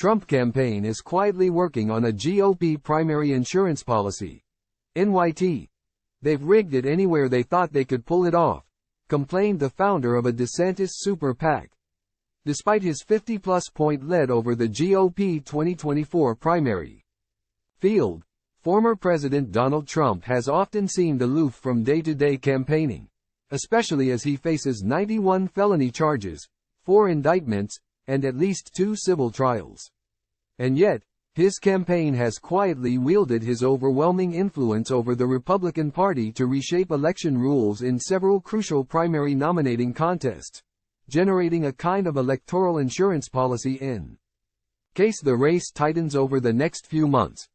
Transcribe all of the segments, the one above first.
Trump campaign is quietly working on a GOP primary insurance policy. NYT. They've rigged it anywhere they thought they could pull it off, complained the founder of a DeSantis super PAC. Despite his 50-plus point lead over the GOP 2024 primary field, former President Donald Trump has often seemed aloof from day-to-day campaigning, especially as he faces 91 felony charges, 4 indictments, and at least 2 civil trials. And yet, his campaign has quietly wielded his overwhelming influence over the Republican Party to reshape election rules in several crucial primary nominating contests, generating a kind of electoral insurance policy in case the race tightens over the next few months.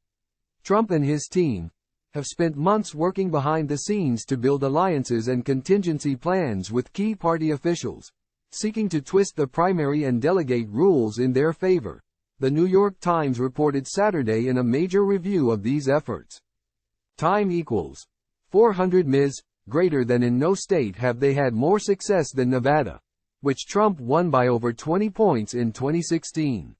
Trump and his team have spent months working behind the scenes to build alliances and contingency plans with key party officials, seeking to twist the primary and delegate rules in their favor. The New York Times reported Saturday in a major review of these efforts. Time equals 400 Ms. Greater than in no state have they had more success than Nevada, which Trump won by over 20 points in 2016.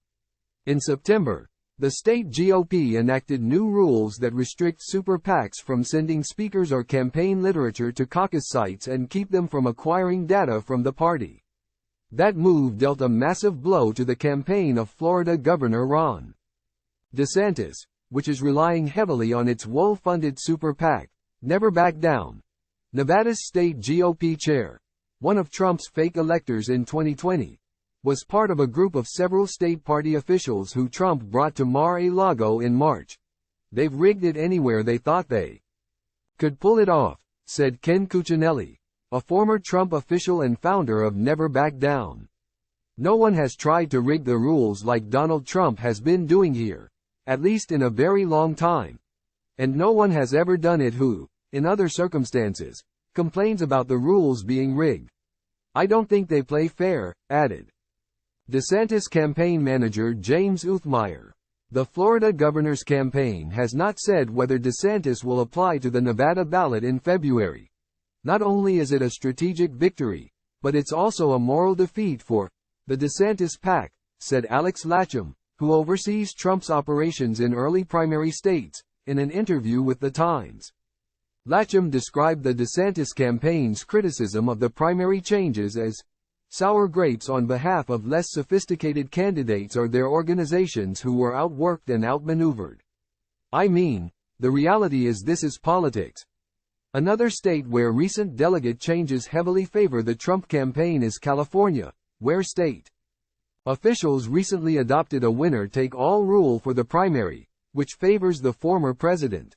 In September, the state GOP enacted new rules that restrict super PACs from sending speakers or campaign literature to caucus sites and keep them from acquiring data from the party. That move dealt a massive blow to the campaign of Florida Governor Ron DeSantis, which is relying heavily on its well-funded super PAC, Never Back Down. Nevada's state GOP chair, one of Trump's fake electors in 2020, was part of a group of several state party officials who Trump brought to Mar-a-Lago in March. They've rigged it anywhere they thought they could pull it off, said Ken Cuccinelli, a former Trump official and founder of Never Back Down. No one has tried to rig the rules like Donald Trump has been doing here, at least in a very long time. And no one has ever done it who, in other circumstances, complains about the rules being rigged. I don't think they play fair, added DeSantis campaign manager James Uthmeyer. The Florida governor's campaign has not said whether DeSantis will apply to the Nevada ballot in February. Not only is it a strategic victory, but it's also a moral defeat for the DeSantis PAC, said Alex Latcham, who oversees Trump's operations in early primary states, in an interview with The Times. Latcham described the DeSantis campaign's criticism of the primary changes as sour grapes on behalf of less sophisticated candidates or their organizations who were outworked and outmaneuvered. I mean, the reality is this is politics. Another state where recent delegate changes heavily favor the Trump campaign is California, where state officials recently adopted a winner-take-all rule for the primary, which favors the former president.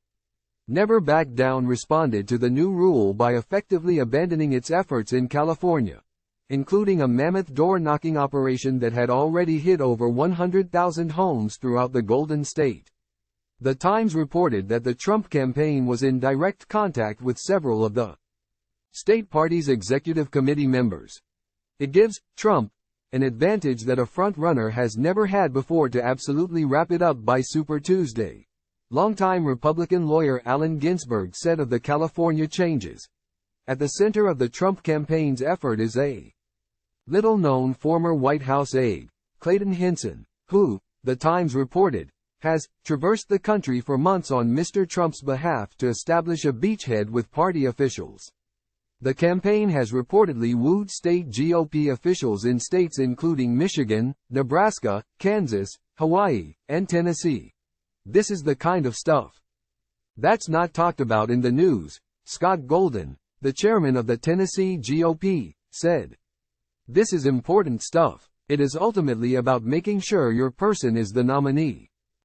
Never Back Down responded to the new rule by effectively abandoning its efforts in California, including a mammoth door-knocking operation that had already hit over 100,000 homes throughout the Golden State. The Times reported that the Trump campaign was in direct contact with several of the state party's executive committee members. It gives Trump an advantage that a front-runner has never had before to absolutely wrap it up by Super Tuesday. Longtime Republican lawyer Allen Ginsberg said of the California changes, at the center of the Trump campaign's effort is a little-known former White House aide, Clayton Hinson, who, the Times reported, has traversed the country for months on Mr. Trump's behalf to establish a beachhead with party officials. The campaign has reportedly wooed state GOP officials in states including Michigan, Nebraska, Kansas, Hawaii, and Tennessee. This is the kind of stuff that's not talked about in the news, Scott Golden, the chairman of the Tennessee GOP, said. This is important stuff. It is ultimately about making sure your person is the nominee.